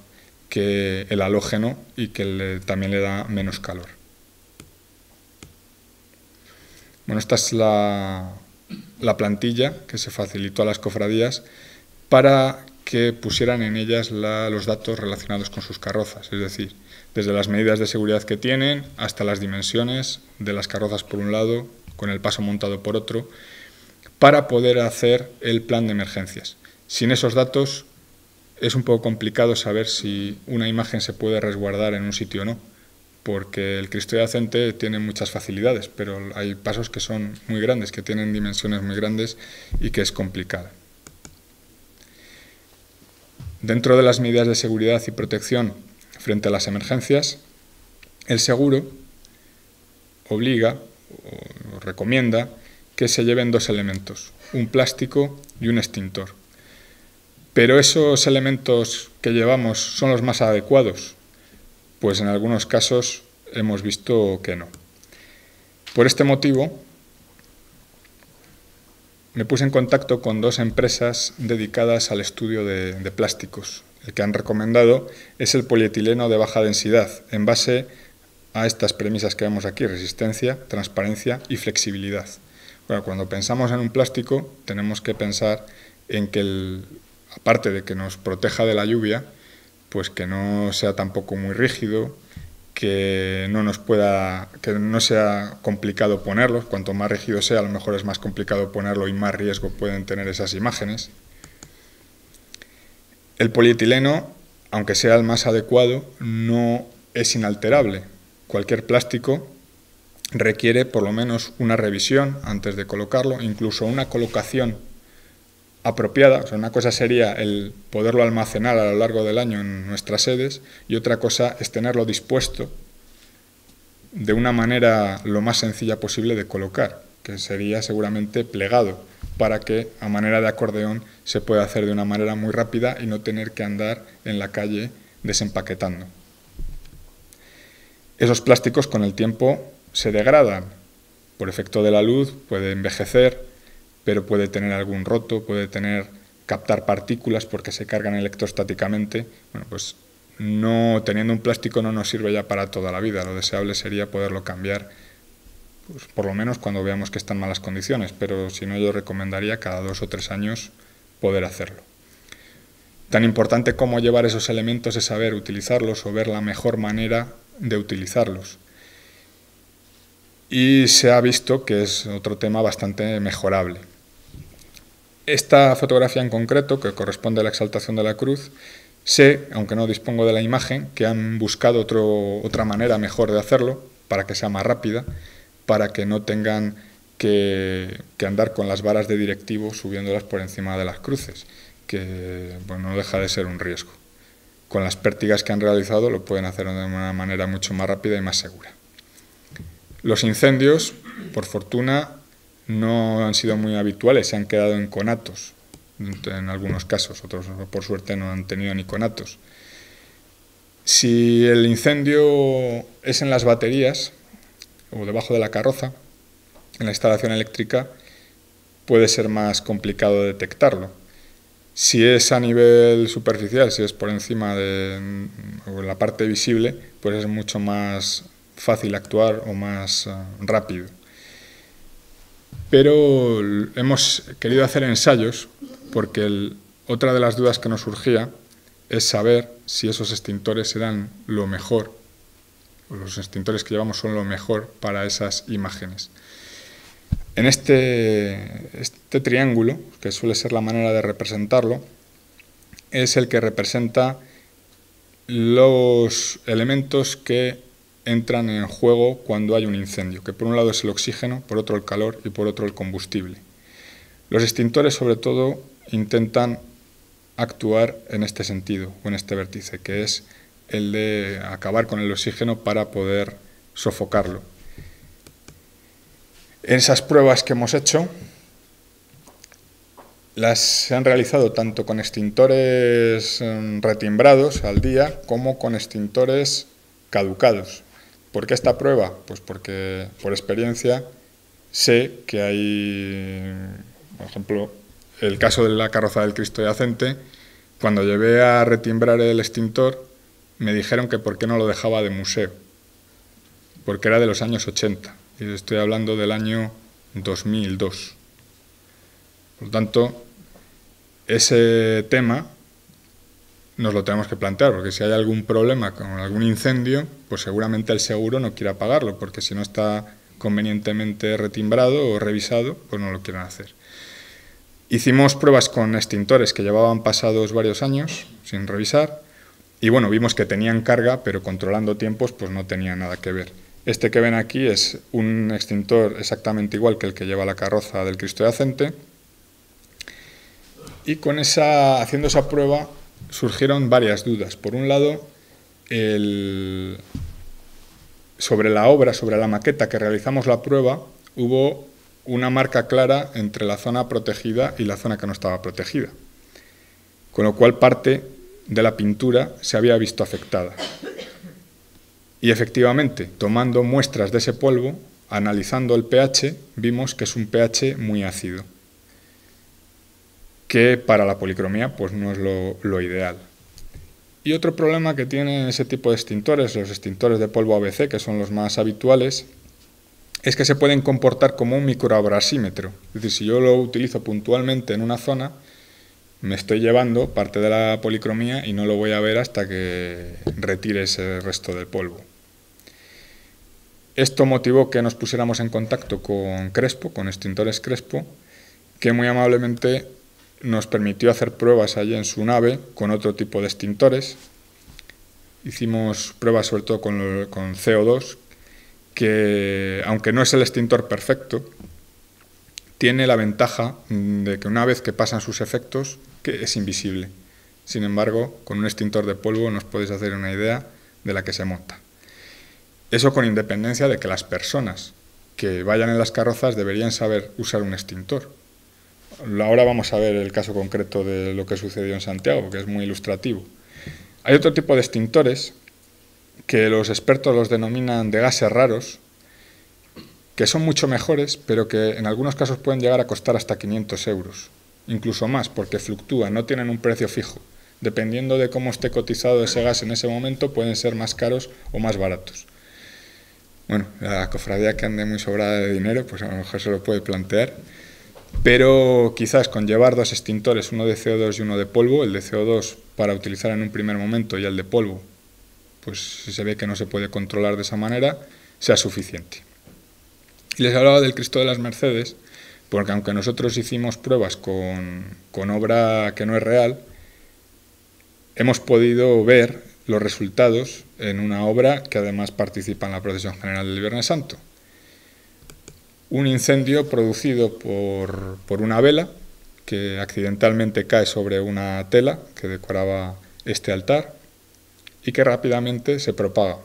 [SPEAKER 1] que el halógeno y que también le da menos calor. Bueno, esta es la plantilla que se facilitó a las cofradías para que pusieran en ellas los datos relacionados con sus carrozas, es decir, desde las medidas de seguridad que tienen hasta las dimensiones de las carrozas por un lado, con el paso montado por otro, para poder hacer el plan de emergencias. Sin esos datos es un poco complicado saber si una imagen se puede resguardar en un sitio o no, porque el Cristo yacente tiene muchas facilidades, pero hay pasos que son muy grandes, que tienen dimensiones muy grandes y que es complicado. Dentro de las medidas de seguridad y protección frente a las emergencias, el seguro obliga o recomienda que se lleven 2 elementos, un plástico y un extintor. Pero esos elementos que llevamos son los más adecuados, pues en algunos casos hemos visto que no. Por este motivo, me puse en contacto con 2 empresas dedicadas al estudio de plásticos. El que han recomendado es el polietileno de baja densidad, en base a estas premisas que vemos aquí: resistencia, transparencia y flexibilidad. Bueno, cuando pensamos en un plástico, tenemos que pensar en que aparte de que nos proteja de la lluvia, pues que no sea tampoco muy rígido, que no sea complicado ponerlo. Cuanto más rígido sea, a lo mejor es más complicado ponerlo y más riesgo pueden tener esas imágenes. El polietileno, aunque sea el más adecuado, no es inalterable. Cualquier plástico requiere por lo menos una revisión antes de colocarlo, incluso una colocación apropiada. O sea, una cosa sería el poderlo almacenar a lo largo del año en nuestras sedes y otra cosa es tenerlo dispuesto de una manera lo más sencilla posible de colocar, que sería seguramente plegado, para que a manera de acordeón se pueda hacer de una manera muy rápida y no tener que andar en la calle desempaquetando. Esos plásticos con el tiempo se degradan. Por efecto de la luz puede envejecer, pero puede tener algún roto, puede captar partículas porque se cargan electrostáticamente. Bueno, pues no teniendo un plástico no nos sirve ya para toda la vida. Lo deseable sería poderlo cambiar, pues, por lo menos cuando veamos que está en malas condiciones, pero si no, yo recomendaría cada 2 o 3 años poder hacerlo. Tan importante como llevar esos elementos es saber utilizarlos o ver la mejor manera de utilizarlos. Y se ha visto que es otro tema bastante mejorable. Esta fotografía en concreto, que corresponde a la exaltación de la cruz, sé, aunque no dispongo de la imagen, que han buscado otra manera mejor de hacerlo, para que sea más rápida, para que no tengan que andar con las varas de directivo subiéndolas por encima de las cruces, que bueno, no deja de ser un riesgo. Con las pértigas que han realizado lo pueden hacer de una manera mucho más rápida y más segura. Los incendios, por fortuna, no han sido muy habituales, se han quedado en conatos en algunos casos, otros por suerte no han tenido ni conatos. Si el incendio es en las baterías o debajo de la carroza, en la instalación eléctrica, puede ser más complicado detectarlo. Si es a nivel superficial, si es por encima o en la parte visible, pues es mucho más fácil actuar o más rápido. Pero hemos querido hacer ensayos porque otra de las dudas que nos surgía es saber si esos extintores eran lo mejor, o los extintores que llevamos son lo mejor para esas imágenes. En este triángulo, que suele ser la manera de representarlo, es el que representa los elementos que entran en juego cuando hay un incendio, que por un lado es el oxígeno, por otro el calor y por otro el combustible. Los extintores, sobre todo, intentan actuar en este sentido, o en este vértice, que es el de acabar con el oxígeno para poder sofocarlo. En esas pruebas que hemos hecho, se han realizado tanto con extintores retimbrados al día como con extintores caducados. ¿Por qué esta prueba? Pues porque por experiencia sé que hay, por ejemplo, el caso de la carroza del Cristo Yacente, cuando llevé a retimbrar el extintor, me dijeron que por qué no lo dejaba de museo, porque era de los años 80, y estoy hablando del año 2002. Por lo tanto, ese tema nos lo tenemos que plantear, porque si hay algún problema con algún incendio, pues seguramente el seguro no quiera pagarlo, porque si no está convenientemente retimbrado o revisado, pues no lo quieren hacer. Hicimos pruebas con extintores que llevaban pasados varios años sin revisar, y bueno, vimos que tenían carga, pero controlando tiempos pues no tenía nada que ver. Este que ven aquí es un extintor exactamente igual que el que lleva la carroza del Cristo Yacente, y haciendo esa prueba surgieron varias dudas. Por un lado, sobre la obra, sobre la maqueta que realizamos la prueba, hubo una marca clara entre la zona protegida y la zona que no estaba protegida, con lo cual parte de la pintura se había visto afectada. Y efectivamente, tomando muestras de ese polvo, analizando el pH, vimos que es un pH muy ácido, que para la policromía pues no es lo ideal. Y otro problema que tienen ese tipo de extintores, los extintores de polvo ABC, que son los más habituales, es que se pueden comportar como un microabrasímetro. Es decir, si yo lo utilizo puntualmente en una zona, me estoy llevando parte de la policromía y no lo voy a ver hasta que retire ese resto del polvo. Esto motivó que nos pusiéramos en contacto con Crespo, con Extintores Crespo, que muy amablemente nos permitió hacer pruebas allí en su nave con otro tipo de extintores. Hicimos pruebas sobre todo con CO2, que aunque no es el extintor perfecto, tiene la ventaja de que una vez que pasan sus efectos, que es invisible. Sin embargo, con un extintor de polvo nos podéis hacer una idea de la que se monta. Eso con independencia de que las personas que vayan en las carrozas deberían saber usar un extintor. Ahora vamos a ver el caso concreto de lo que sucedió en Santiago, que es muy ilustrativo. Hay otro tipo de extintores que los expertos los denominan de gases raros, que son mucho mejores, pero que en algunos casos pueden llegar a costar hasta 500 euros, incluso más, porque fluctúan, no tienen un precio fijo. Dependiendo de cómo esté cotizado ese gas en ese momento, pueden ser más caros o más baratos. Bueno, la cofradía que ande muy sobrada de dinero, pues a lo mejor se lo puede plantear, pero quizás con llevar dos extintores, uno de CO2 y uno de polvo, el de CO2 para utilizar en un primer momento y el de polvo, pues si se ve que no se puede controlar de esa manera, sea suficiente. Y les hablaba del Cristo de las Mercedes, porque aunque nosotros hicimos pruebas con obra que no es real, hemos podido ver los resultados en una obra que además participa en la procesión general del Viernes Santo. Un incendio producido por una vela que accidentalmente cae sobre una tela que decoraba este altar y que rápidamente se propaga.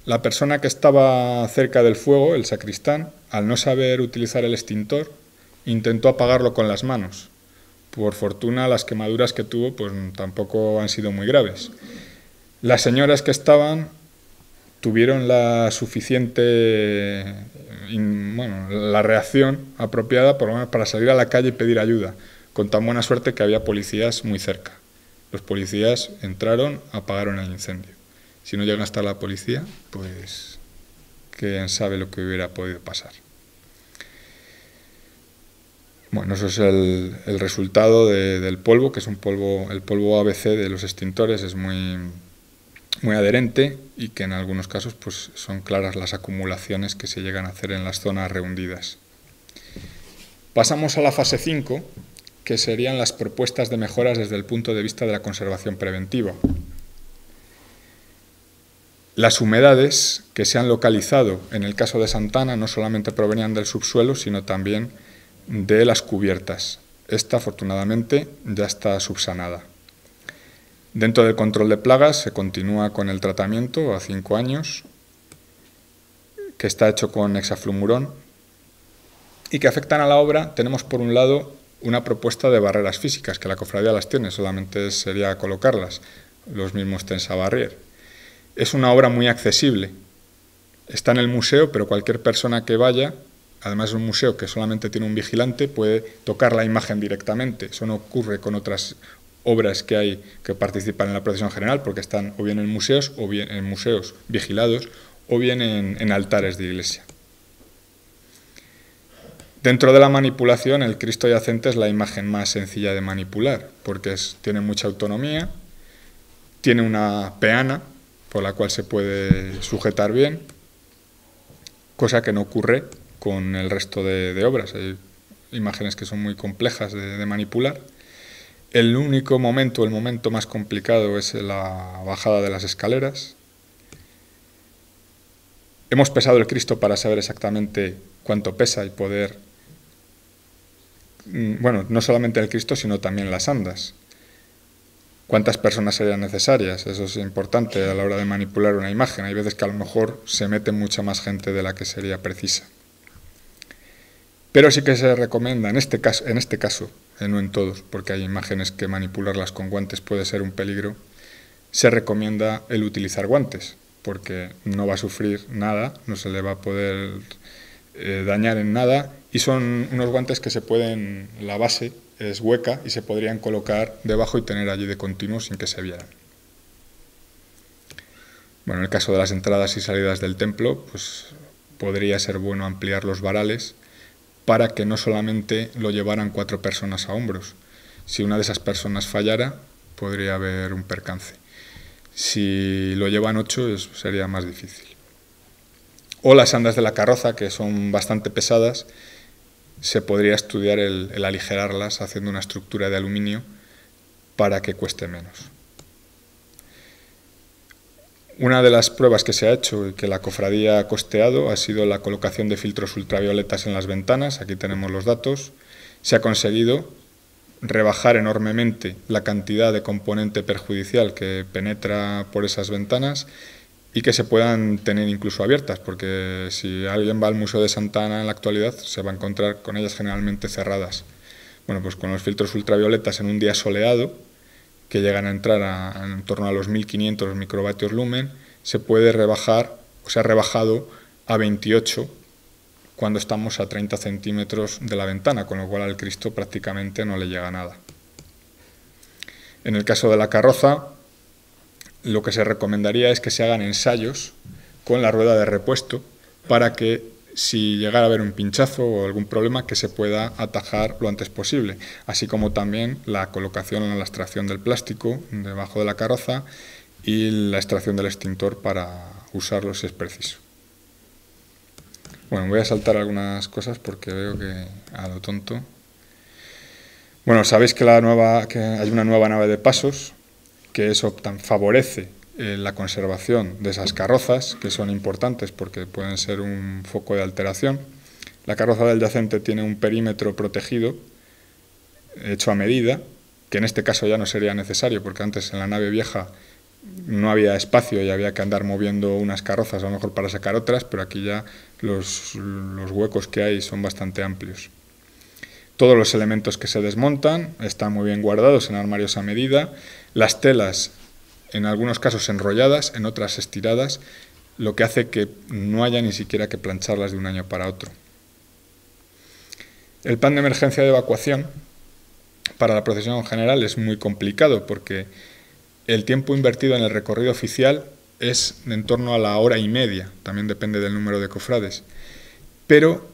[SPEAKER 1] La persona que estaba cerca del fuego, el sacristán, al no saber utilizar el extintor, intentó apagarlo con las manos. Por fortuna, las quemaduras que tuvo pues tampoco han sido muy graves. Las señoras que estaban tuvieron la suficiente, la reacción apropiada por lo menos para salir a la calle y pedir ayuda, con tan buena suerte que había policías muy cerca. Los policías entraron, apagaron el incendio. Si no llega hasta la policía, pues quién sabe lo que hubiera podido pasar. Bueno, eso es el resultado del polvo, que es un polvo, el polvo ABC de los extintores, es muy adherente y que en algunos casos pues, son claras las acumulaciones que se llegan a hacer en las zonas rehundidas. Pasamos a la fase 5, que serían las propuestas de mejoras desde el punto de vista de la conservación preventiva. Las humedades que se han localizado en el caso de Santana no solamente provenían del subsuelo, sino también de las cubiertas. Esta, afortunadamente, ya está subsanada. Dentro del control de plagas se continúa con el tratamiento a 5 años, que está hecho con hexaflumurón, y que afectan a la obra. Tenemos, por un lado, una propuesta de barreras físicas, que la cofradía las tiene, solamente sería colocarlas, los mismos tensabarrier. Es una obra muy accesible. Está en el museo, pero cualquier persona que vaya, además es un museo que solamente tiene un vigilante, puede tocar la imagen directamente. Eso no ocurre con otras obras que hay que participan en la procesión general, porque están o bien en museos, o bien en museos vigilados, o bien en altares de iglesia. Dentro de la manipulación, el Cristo yacente es la imagen más sencilla de manipular, porque tiene mucha autonomía, tiene una peana, por la cual se puede sujetar bien, cosa que no ocurre con el resto de obras. Hay imágenes que son muy complejas de manipular. El único momento, el momento más complicado es la bajada de las escaleras. Hemos pesado el Cristo para saber exactamente cuánto pesa y poder, no solamente el Cristo, sino también las andas. ¿Cuántas personas serían necesarias? Eso es importante a la hora de manipular una imagen. Hay veces que a lo mejor se mete mucha más gente de la que sería precisa. Pero sí que se recomienda, en este caso, no en todos, porque hay imágenes que manipularlas con guantes puede ser un peligro, se recomienda el utilizar guantes, porque no va a sufrir nada, no se le va a poder dañar en nada, y son unos guantes que la base es hueca y se podrían colocar debajo y tener allí de continuo sin que se vieran. Bueno, en el caso de las entradas y salidas del templo, pues podría ser bueno ampliar los varales para que no solamente lo llevaran 4 personas a hombros, Si una de esas personas fallara, podría haber un percance. Si lo llevan 8, sería más difícil. O las andas de la carroza, que son bastante pesadas, se podría estudiar el aligerarlas haciendo una estructura de aluminio para que cueste menos. Una de las pruebas que se ha hecho y que la cofradía ha costeado ha sido la colocación de filtros ultravioletas en las ventanas. Aquí tenemos los datos. Se ha conseguido rebajar enormemente la cantidad de componente perjudicial que penetra por esas ventanas y que se puedan tener incluso abiertas, porque si alguien va al Museo de Santa Ana en la actualidad se va a encontrar con ellas generalmente cerradas. Bueno, pues con los filtros ultravioletas en un día soleado, que llegan a entrar en torno a los 1500 microvatios lumen, se puede rebajar, o se ha rebajado a 28 cuando estamos a 30 centímetros de la ventana, con lo cual al Cristo prácticamente no le llega nada. En el caso de la carroza, lo que se recomendaría es que se hagan ensayos con la rueda de repuesto para que si llegara a haber un pinchazo o algún problema que se pueda atajar lo antes posible, así como también la colocación en la extracción del plástico debajo de la carroza y la extracción del extintor para usarlo si es preciso. Bueno, voy a saltar algunas cosas porque veo que a lo tonto. Bueno, sabéis que hay una nueva nave de pasos, que eso favorece la conservación de esas carrozas, que son importantes porque pueden ser un foco de alteración. La carroza del yacente tiene un perímetro protegido, hecho a medida, que en este caso ya no sería necesario, porque antes en la nave vieja no había espacio y había que andar moviendo unas carrozas a lo mejor para sacar otras, pero aquí ya los huecos que hay son bastante amplios. Todos los elementos que se desmontan están muy bien guardados en armarios a medida. Las telas, en algunos casos enrolladas, en otras estiradas, lo que hace que no haya ni siquiera que plancharlas de un año para otro. El plan de emergencia de evacuación para la procesión general es muy complicado porque el tiempo invertido en el recorrido oficial es en torno a la hora y media, también depende del número de cofrades, pero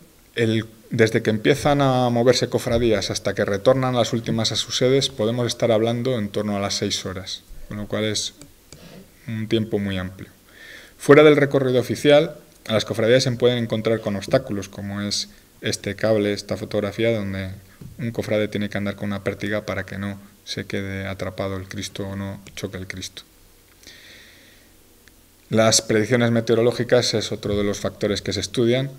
[SPEAKER 1] desde que empiezan a moverse cofradías hasta que retornan las últimas a sus sedes podemos estar hablando en torno a las 6 horas, con lo cual es un tiempo muy amplio. Fuera del recorrido oficial, a las cofradías se pueden encontrar con obstáculos, como es este cable, esta fotografía, donde un cofrade tiene que andar con una pértiga para que no se quede atrapado el Cristo o no choque el Cristo. Las predicciones meteorológicas es otro de los factores que se estudian.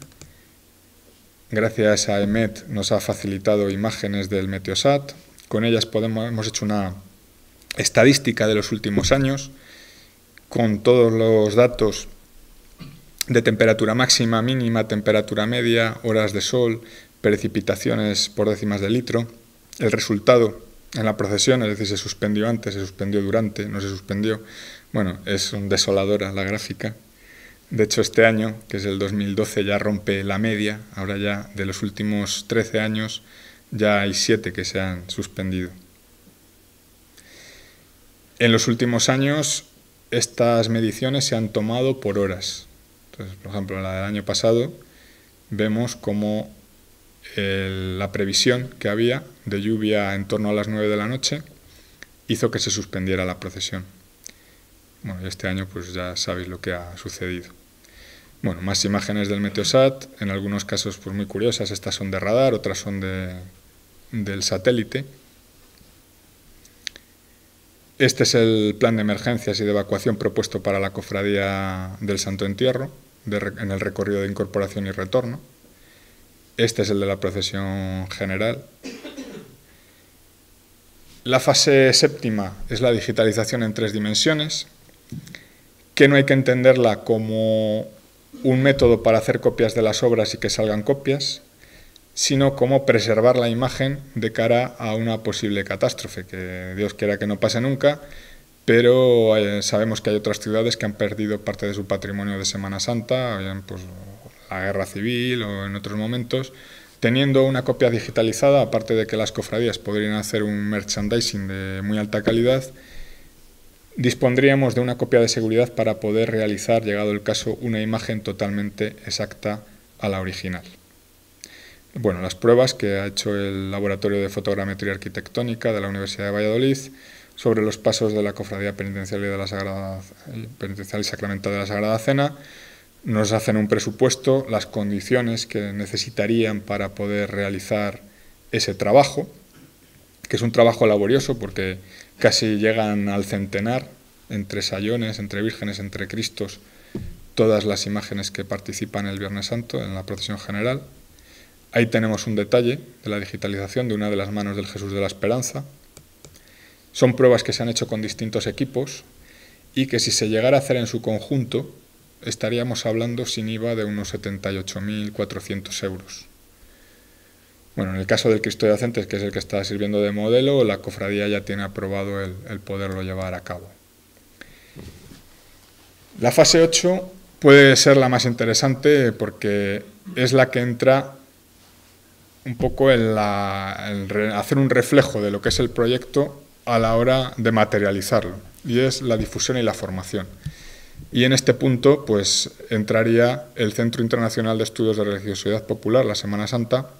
[SPEAKER 1] Gracias a EMET nos ha facilitado imágenes del Meteosat. Con ellas hemos hecho una estadística de los últimos años, con todos los datos de temperatura máxima, mínima, temperatura media, horas de sol, precipitaciones por décimas de litro. El resultado en la procesión, es decir, se suspendió antes, se suspendió durante, no se suspendió. Bueno, es desoladora la gráfica. De hecho, este año, que es el 2012, ya rompe la media. Ahora ya de los últimos 13 años ya hay 7 que se han suspendido. En los últimos años estas mediciones se han tomado por horas. Entonces, por ejemplo, en la del año pasado vemos cómo la previsión que había de lluvia en torno a las 9 de la noche hizo que se suspendiera la procesión. Bueno, y este año pues ya sabéis lo que ha sucedido. Bueno, más imágenes del Meteosat, en algunos casos pues muy curiosas, estas son de radar, otras son del satélite. Este es el plan de emergencias y de evacuación propuesto para la cofradía del Santo Entierro, en el recorrido de incorporación y retorno. Este es el de la procesión general. La fase séptima es la digitalización en 3 dimensiones, que no hay que entenderla como un método para hacer copias de las obras y que salgan copias, sino como preservar la imagen de cara a una posible catástrofe, que Dios quiera que no pase nunca, pero sabemos que hay otras ciudades que han perdido parte de su patrimonio de Semana Santa, bien, pues, la guerra civil o en otros momentos. Teniendo una copia digitalizada, aparte de que las cofradías podrían hacer un merchandising de muy alta calidad, dispondríamos de una copia de seguridad para poder realizar, llegado el caso, una imagen totalmente exacta a la original. bueno, las pruebas que ha hecho el Laboratorio de Fotogrametría Arquitectónica de la Universidad de Valladolid sobre los pasos de la Cofradía Penitencial y Sacramental de la Sagrada Cena. Nos hacen un presupuesto, las condiciones que necesitarían para poder realizar ese trabajo, que es un trabajo laborioso porque casi llegan al centenar, entre sayones, entre vírgenes, entre cristos, todas las imágenes que participan el Viernes Santo en la procesión general. Ahí tenemos un detalle de la digitalización de una de las manos del Jesús de la Esperanza. Son pruebas que se han hecho con distintos equipos y que si se llegara a hacer en su conjunto, estaríamos hablando sin IVA de unos 78.400 euros. Bueno, en el caso del Cristo Yacente, que es el que está sirviendo de modelo, la cofradía ya tiene aprobado el poderlo llevar a cabo. La fase 8 puede ser la más interesante porque es la que entra un poco en hacer un reflejo de lo que es el proyecto a la hora de materializarlo, y es la difusión y la formación. Y en este punto pues entraría el Centro Internacional de Estudios de Religiosidad Popular, la Semana Santa,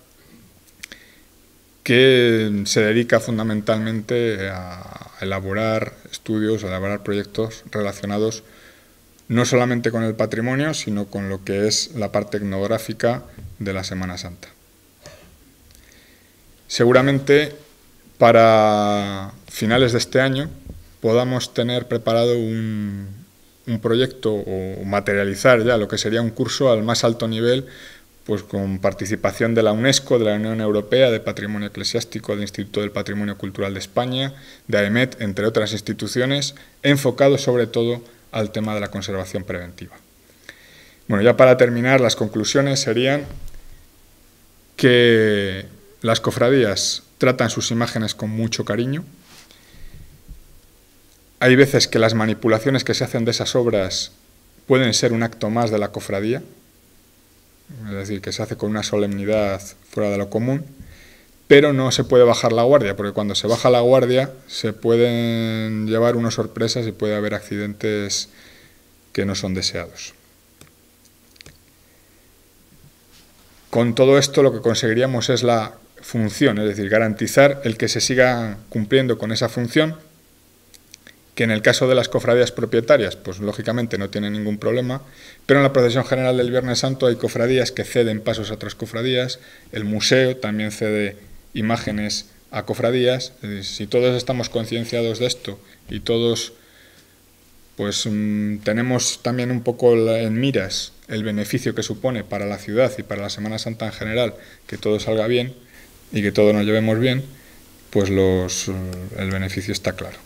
[SPEAKER 1] que se dedica fundamentalmente a elaborar estudios, a elaborar proyectos relacionados no solamente con el patrimonio, sino con lo que es la parte etnográfica de la Semana Santa. Seguramente para finales de este año podamos tener preparado un proyecto o materializar ya lo que sería un curso al más alto nivel, pues con participación de la UNESCO, de la Unión Europea, de Patrimonio Eclesiástico, del Instituto del Patrimonio Cultural de España, de AEMET, entre otras instituciones, enfocado sobre todo al tema de la conservación preventiva. Bueno, ya para terminar, las conclusiones serían que las cofradías tratan sus imágenes con mucho cariño. Hay veces que las manipulaciones que se hacen de esas obras pueden ser un acto más de la cofradía, es decir, que se hace con una solemnidad fuera de lo común, pero no se puede bajar la guardia, porque cuando se baja la guardia se pueden llevar unas sorpresas y puede haber accidentes que no son deseados. Con todo esto lo que conseguiríamos es la función, es decir, garantizar el que se siga cumpliendo con esa función, que en el caso de las cofradías propietarias, pues lógicamente no tiene ningún problema, pero en la procesión general del Viernes Santo hay cofradías que ceden pasos a otras cofradías, el museo también cede imágenes a cofradías. Es decir, si todos estamos concienciados de esto y todos pues tenemos también un poco en miras el beneficio que supone para la ciudad y para la Semana Santa en general, que todo salga bien y que todos nos llevemos bien, pues el beneficio está claro.